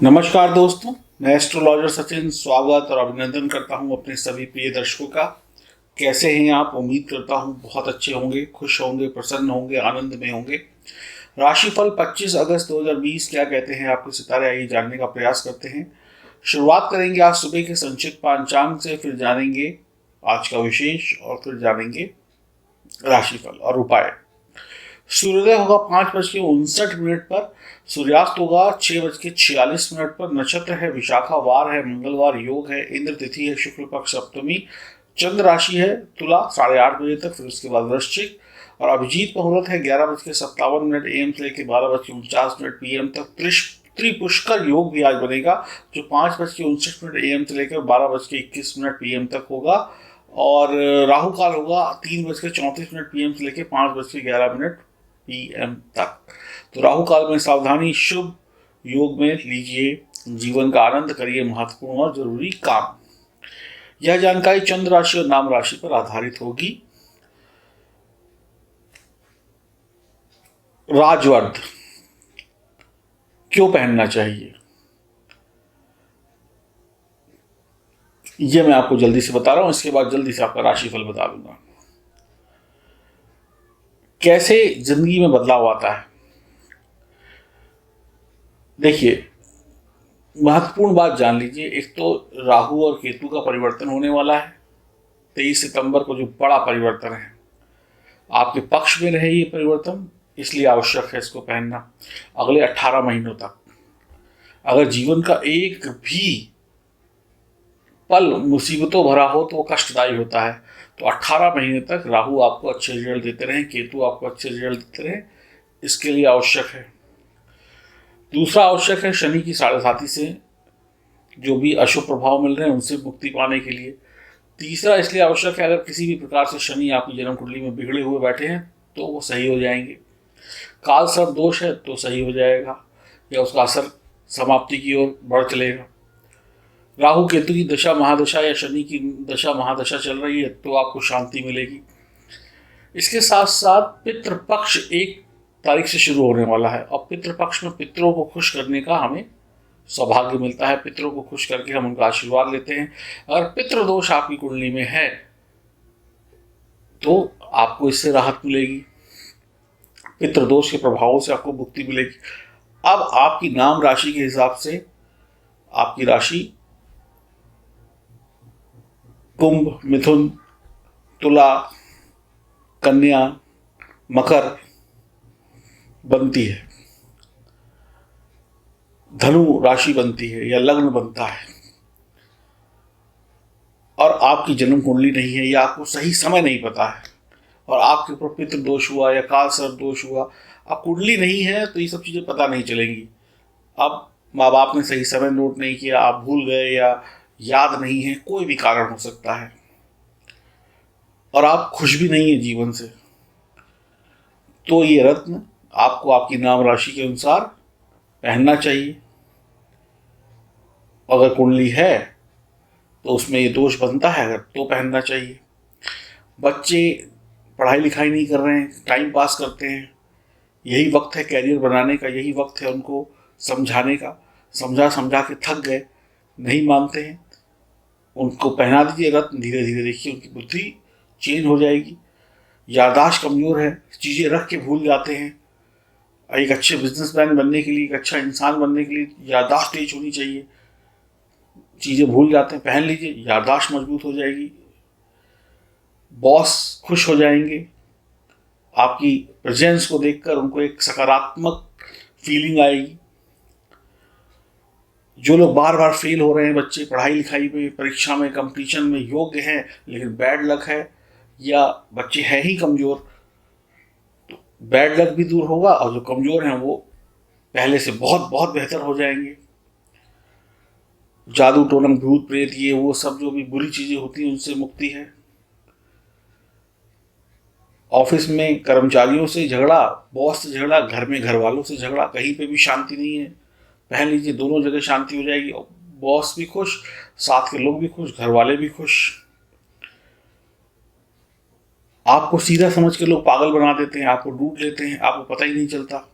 नमस्कार दोस्तों, मैं एस्ट्रोलॉजर सचिन स्वागत और अभिनंदन करता हूं अपने सभी प्रिय दर्शकों का। कैसे हैं आप? उम्मीद करता हूं बहुत अच्छे होंगे, खुश होंगे, प्रसन्न होंगे, आनंद में होंगे। राशिफल 25 अगस्त 2020 क्या कहते हैं आपके सितारे, आइए जानने का प्रयास करते हैं। शुरुआत करेंगे आज सुबह के संचित पांचांग से, फिर जानेंगे आज का विशेष और फिर जानेंगे राशिफल और उपाय। सूर्योदय होगा 5:59 पर, सूर्यास्त होगा 6:46 पर। नक्षत्र है विशाखा, वार है मंगलवार, योग है इंद्र, तिथि है शुक्ल पक्ष सप्तमी, चंद्र राशि है तुला 8:30 तक, फिर उसके बाद वृश्चिक। और अभिजीत मुहूर्त है 11:57 AM से लेकर 12:49 PM तक। त्रिपुष्कर योग भी आज बनेगा, जो 5:59 AM से लेकर 12:21 PM तक होगा। और राहु काल होगा 3:34 PM से लेकर 5:11 PM तक। तो राहु काल में सावधानी, शुभ योग में लीजिए, जीवन का आनंद करिए महत्वपूर्ण और जरूरी काम। यह जानकारी चंद्र राशि और नाम राशि पर आधारित होगी। राजवर्ध क्यों पहनना चाहिए, यह मैं आपको जल्दी से बता रहा हूं। इसके बाद जल्दी से आपका राशिफल बता दूंगा। कैसे जिंदगी में बदलाव आता है, देखिए महत्वपूर्ण बात जान लीजिए। एक तो राहु और केतु का परिवर्तन होने वाला है 23 सितंबर को, जो बड़ा परिवर्तन है। आपके पक्ष में रहे ये परिवर्तन, इसलिए आवश्यक है इसको पहनना अगले 18 महीनों तक। अगर जीवन का एक भी पल मुसीबतों भरा हो तो वो कष्टदायी होता है। तो 18 महीने तक राहु आपको अच्छे रिजल्ट देते रहे, केतु आपको अच्छे रिजल्ट देते रहे, इसके लिए आवश्यक है। दूसरा आवश्यक है शनि की 7.5 से जो भी अशुभ प्रभाव मिल रहे हैं उनसे मुक्ति पाने के लिए। तीसरा इसलिए आवश्यक है, अगर किसी भी प्रकार से शनि आपकी जन्म कुंडली में बिगड़े हुए बैठे हैं तो वो सही हो जाएंगे। काल सर्प दोष है तो सही हो जाएगा या उसका असर समाप्ति की ओर बढ़ चलेगा। राहु केतु की दशा महादशा या शनि की दशा महादशा चल रही है तो आपको शांति मिलेगी। इसके साथ साथ पितृपक्ष 1 तारीख से शुरू होने वाला है और पितृपक्ष में पितरों को खुश करने का हमें सौभाग्य मिलता है। पितरों को खुश करके हम उनका आशीर्वाद लेते हैं। अगर पितृदोष आपकी कुंडली में है तो आपको इससे राहत मिलेगी, पितृदोष के प्रभावों से आपको मुक्ति मिलेगी। अब आपकी नाम राशि के हिसाब से आपकी राशि कुंभ, मिथुन, तुला, कन्या, मकर बनती है, धनु राशि बनती है या लग्न बनता है। और आपकी जन्म कुंडली नहीं है या आपको सही समय नहीं पता है और आपके ऊपर पितृ दोष हुआ या काल सर्प दोष हुआ, अब कुंडली नहीं है तो ये सब चीज़ें पता नहीं चलेंगी। अब माँ बाप ने सही समय नोट नहीं किया, आप भूल गए या याद नहीं है, कोई भी कारण हो सकता है। और आप खुश भी नहीं है जीवन से, तो ये रत्न आपको आपकी नाम राशि के अनुसार पहनना चाहिए। अगर कुंडली है तो उसमें ये दोष बनता है अगर, तो पहनना चाहिए। बच्चे पढ़ाई लिखाई नहीं कर रहे हैं, टाइम पास करते हैं, यही वक्त है कैरियर बनाने का, यही वक्त है उनको समझाने का। समझा समझा के थक गए, नहीं मानते हैं, उनको पहना दीजिए रत्न। धीरे धीरे देखिए उनकी बुद्धि चेंज हो जाएगी। याददाश्त कमज़ोर है, चीज़ें रख के भूल जाते हैं। एक अच्छे बिजनेसमैन बनने के लिए, एक अच्छा इंसान बनने के लिए याददाश्त तेज होनी चाहिए। चीज़ें भूल जाते हैं, पहन लीजिए, याददाश्त मजबूत हो जाएगी। बॉस खुश हो जाएंगे, आपकी प्रेजेंस को देखकर उनको एक सकारात्मक फीलिंग आएगी। जो लोग बार बार फेल हो रहे हैं, बच्चे पढ़ाई लिखाई में, परीक्षा में, कंपटीशन में योग्य हैं लेकिन बैड लक है या बच्चे हैं ही कमज़ोर, तो बैड लक भी दूर होगा और जो कमज़ोर हैं वो पहले से बहुत बहुत बेहतर हो जाएंगे। जादू टोनक भूत प्रेत ये वो सब जो भी बुरी चीज़ें होती हैं उनसे मुक्ति है। ऑफिस में कर्मचारियों से झगड़ा, बॉस से झगड़ा, घर में घर वालों से झगड़ा, कहीं पे भी शांति नहीं है, पहन लीजिए, दोनों जगह शांति हो जाएगी। बॉस भी खुश, साथ के लोग भी खुश, घर वाले भी खुश। आपको सीधा समझ के लोग पागल बना देते हैं, आपको ढूंढ लेते हैं, आपको पता ही नहीं चलता,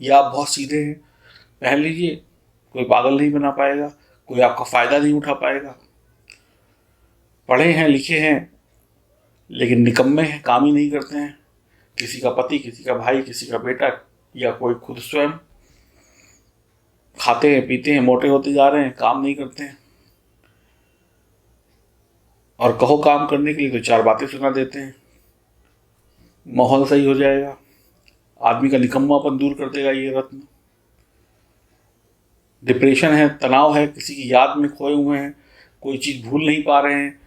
या आप बहुत सीधे हैं। पहन लीजिए, कोई पागल नहीं बना पाएगा, कोई आपका फायदा नहीं उठा पाएगा। पढ़े हैं लिखे हैं लेकिन निकम्मे हैं, काम ही नहीं करते हैं। किसी का पति, किसी का भाई, किसी का बेटा या कोई खुद स्वयं खाते हैं पीते हैं, मोटे होते जा रहे हैं, काम नहीं करते हैं। और कहो काम करने के लिए तो चार बातें सुना देते हैं। माहौल सही हो जाएगा, आदमी का निकम्मापन दूर कर देगा ये रत्न। डिप्रेशन है, तनाव है, किसी की याद में खोए हुए हैं, कोई चीज़ भूल नहीं पा रहे हैं,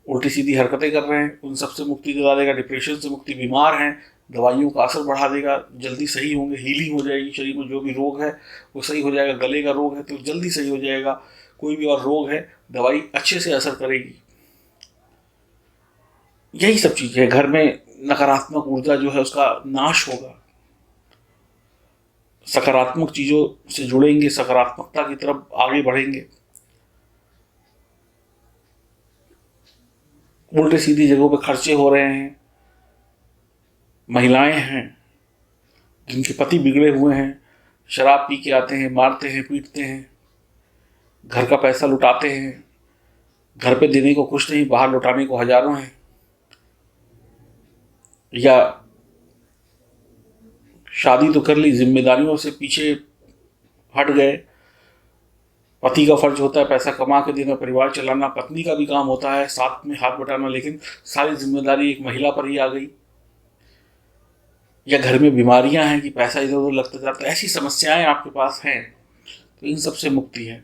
उल्टी सीधी हरकतें कर रहे हैं, उन सबसे मुक्ति दिला देगा। डिप्रेशन से मुक्ति, बीमार हैं, दवाइयों का असर बढ़ा देगा, जल्दी सही होंगे, हीलिंग हो जाएगी। शरीर में जो भी रोग है वो सही हो जाएगा। गले का रोग है तो जल्दी सही हो जाएगा। कोई भी और रोग है, दवाई अच्छे से असर करेगी। यही सब चीज़ें है। घर में नकारात्मक ऊर्जा जो है उसका नाश होगा। सकारात्मक चीज़ों से जुड़ेंगे, सकारात्मकता की तरफ आगे बढ़ेंगे। उल्टे सीधी जगहों पे खर्चे हो रहे हैं, महिलाएं हैं जिनके पति बिगड़े हुए हैं, शराब पी के आते हैं, मारते हैं, पीटते हैं, घर का पैसा लुटाते हैं, घर पे देने को कुछ नहीं, बाहर लुटाने को हजारों हैं। या शादी तो कर ली, जिम्मेदारियों से पीछे हट गए। पति का फर्ज होता है पैसा कमा के देना, परिवार चलाना, पत्नी का भी काम होता है साथ में हाथ बटाना, लेकिन सारी जिम्मेदारी एक महिला पर ही आ गई। या घर में बीमारियां हैं कि पैसा इधर उधर लगता जाता है। ऐसी समस्याएं आपके पास हैं तो इन सब से मुक्ति है।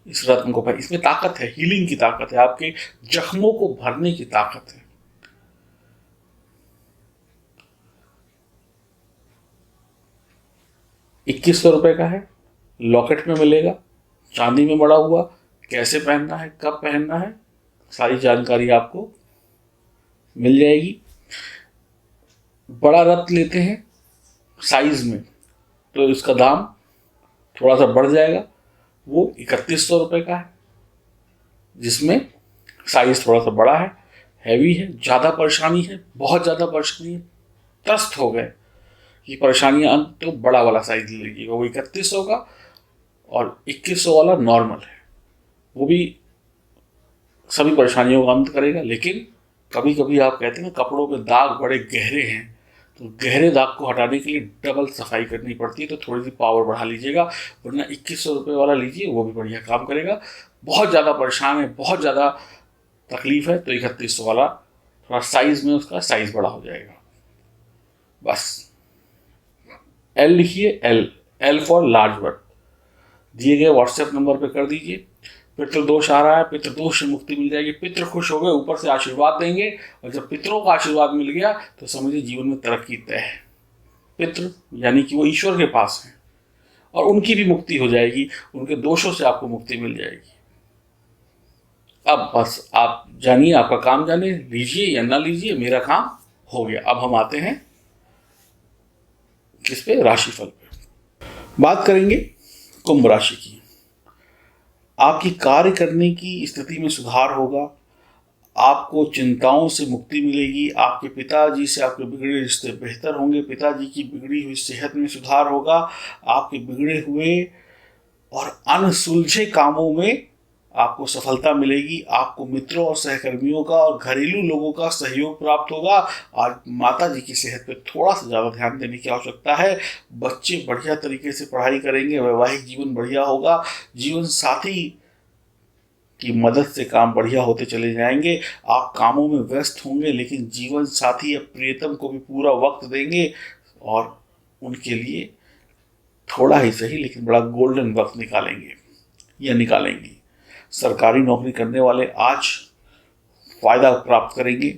इस रत्न को, इसमें ताकत है, हीलिंग की ताकत है, आपके जख्मों को भरने की ताकत है। 2100 रुपये का है, लॉकेट में मिलेगा, चांदी में बड़ा हुआ। कैसे पहनना है, कब पहनना है, सारी जानकारी आपको मिल जाएगी। बड़ा रत्न लेते हैं साइज में तो इसका दाम थोड़ा सा बढ़ जाएगा। वो 3100 रुपये का है, जिसमें साइज थोड़ा सा बड़ा है, हैवी है, ज़्यादा परेशानी है, बहुत ज़्यादा परेशानी है, त्रस्त हो गए कि परेशानियां अंत, तो बड़ा वाला साइज ले लीजिएगा। वो 3100 का, और 2100 वाला नॉर्मल है, वो भी सभी परेशानियों का अंत करेगा। लेकिन कभी कभी आप कहते हैं ना कपड़ों पे दाग बड़े गहरे हैं, तो गहरे दाग को हटाने के लिए डबल सफाई करनी पड़ती है, तो थोड़ी सी पावर बढ़ा लीजिएगा। वरना 2100 रुपये वाला लीजिए, वो भी बढ़िया काम करेगा। बहुत ज़्यादा परेशान है, बहुत ज़्यादा तकलीफ है, तो 3100 वाला थोड़ा साइज में उसका साइज बड़ा हो जाएगा। बस एल लिखिए, एल फॉर लार्ज वर्ड। दिए गए व्हाट्सएप नंबर पे कर दीजिए। पितृदोष आ रहा है, पितृदोष से मुक्ति मिल जाएगी। पितृ खुश हो गए, ऊपर से आशीर्वाद देंगे, और जब पितरों का आशीर्वाद मिल गया तो समझिए जीवन में तरक्की तय है। पितृ यानी कि वो ईश्वर के पास हैं, और उनकी भी मुक्ति हो जाएगी, उनके दोषों से आपको मुक्ति मिल जाएगी। अब बस आप जानिए, आपका काम जाने, लीजिए या ना लीजिए, मेरा काम हो गया। अब हम आते हैं किस पे, राशिफल पे। बात करेंगे कुंभ राशि की। आपकी कार्य करने की स्थिति में सुधार होगा, आपको चिंताओं से मुक्ति मिलेगी, आपके पिताजी से आपके बिगड़े रिश्ते बेहतर होंगे, पिताजी की बिगड़ी हुई सेहत में सुधार होगा, आपके बिगड़े हुए और अनसुलझे कामों में आपको सफलता मिलेगी, आपको मित्रों और सहकर्मियों का और घरेलू लोगों का सहयोग प्राप्त होगा। आज माता जी की सेहत पर थोड़ा सा ज़्यादा ध्यान देने की आवश्यकता है। बच्चे बढ़िया तरीके से पढ़ाई करेंगे, वैवाहिक जीवन बढ़िया होगा, जीवन साथी की मदद से काम बढ़िया होते चले जाएंगे। आप कामों में व्यस्त होंगे, लेकिन जीवन साथी या प्रियतम को भी पूरा वक्त देंगे, और उनके लिए थोड़ा ही सही लेकिन बड़ा गोल्डन वक्त निकालेंगे या निकालेंगी। सरकारी नौकरी करने वाले आज फायदा प्राप्त करेंगे,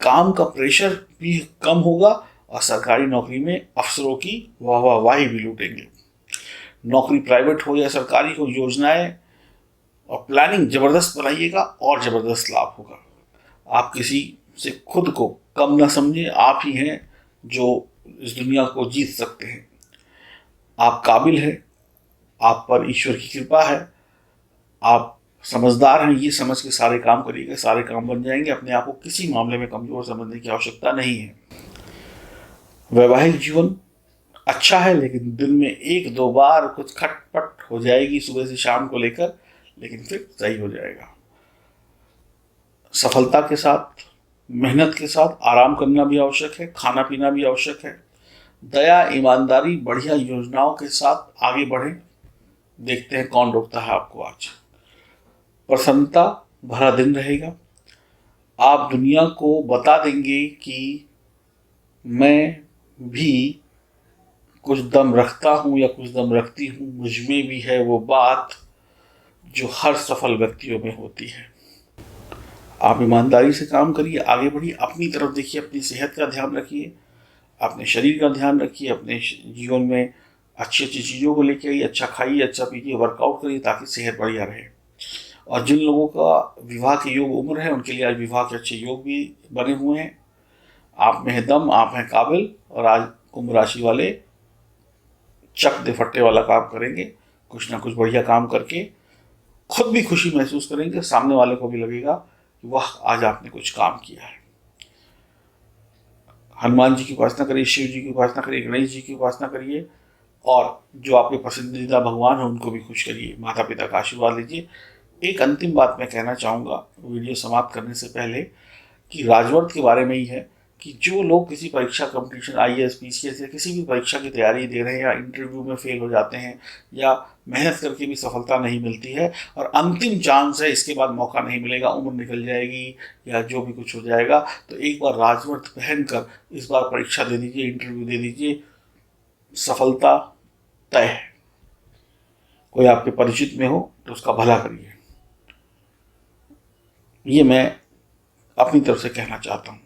काम का प्रेशर भी कम होगा, और सरकारी नौकरी में अफसरों की वाहवाही भी लूटेंगे। नौकरी प्राइवेट हो या सरकारी हो, योजनाएं और प्लानिंग जबरदस्त बनाइएगा और जबरदस्त लाभ होगा। आप किसी से खुद को कम ना समझें, आप ही हैं जो इस दुनिया को जीत सकते हैं। आप काबिल हैं, आप पर ईश्वर की कृपा है, आप समझदार हैं, ये समझ के सारे काम करिएगा, सारे काम बन जाएंगे। अपने आप को किसी मामले में कमजोर समझने की आवश्यकता नहीं है। वैवाहिक जीवन अच्छा है, लेकिन दिन में एक दो बार कुछ खटपट हो जाएगी सुबह से शाम को लेकर, लेकिन फिर सही हो जाएगा। सफलता के साथ, मेहनत के साथ आराम करना भी आवश्यक है, खाना पीना भी आवश्यक है। दया, ईमानदारी, बढ़िया योजनाओं के साथ आगे बढ़ें। देखते हैं कौन रोकता है आपको आज। प्रसन्नता भरा दिन रहेगा। आप दुनिया को बता देंगे कि मैं भी कुछ दम रखता हूं या कुछ दम रखती हूं, मुझ में भी है वो बात जो हर सफल व्यक्तियों में होती है। आप ईमानदारी से काम करिए, आगे बढ़िए, अपनी तरफ देखिए, अपनी सेहत का ध्यान रखिए, अपने शरीर का ध्यान रखिए, अपने जीवन में अच्छी अच्छी चीज़ों को लेके आइए, अच्छा खाइए, अच्छा पीजिए, वर्कआउट करिए ताकि सेहत बढ़िया रहे। और जिन लोगों का विवाह की योग उम्र है उनके लिए आज विवाह के अच्छे योग भी बने हुए हैं। आप में है दम, आप हैं काबिल, और आज कुंभ राशि वाले चक दे फट्टे वाला काम करेंगे। कुछ ना कुछ बढ़िया काम करके खुद भी खुशी महसूस करेंगे, सामने वाले को भी लगेगा कि वाह आज आपने कुछ काम किया है। हनुमान जी की उपासना करिए, शिव जी की उपासना करिए, गणेश जी की उपासना करिए, और जो आपके पसंदीदा भगवान हैं उनको भी खुश करिए, माता पिता का आशीर्वाद लीजिए। एक अंतिम बात मैं कहना चाहूँगा वीडियो समाप्त करने से पहले, कि राजवर्थ के बारे में ही है कि जो लोग किसी परीक्षा, कंपटीशन, आईएएस, पीसीएस या किसी भी परीक्षा की तैयारी दे रहे हैं, या इंटरव्यू में फेल हो जाते हैं, या मेहनत करके भी सफलता नहीं मिलती है और अंतिम चांस है, इसके बाद मौका नहीं मिलेगा, उम्र निकल जाएगी या जो भी कुछ हो जाएगा, तो एक बार राजवर्थ पहनकर इस बार परीक्षा दे दीजिए, इंटरव्यू दे दीजिए, सफलता तय है। कोई आपके परिचित में हो तो उसका भला करिए, ये मैं अपनी तरफ से कहना चाहता हूँ।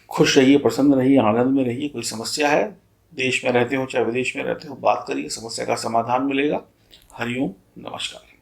खुश रहिए, प्रसन्न रहिए, आनंद में रहिए। कोई समस्या है, देश में रहते हो चाहे विदेश में रहते हो, बात करिए, समस्या का समाधान मिलेगा। हरिओम, नमस्कार।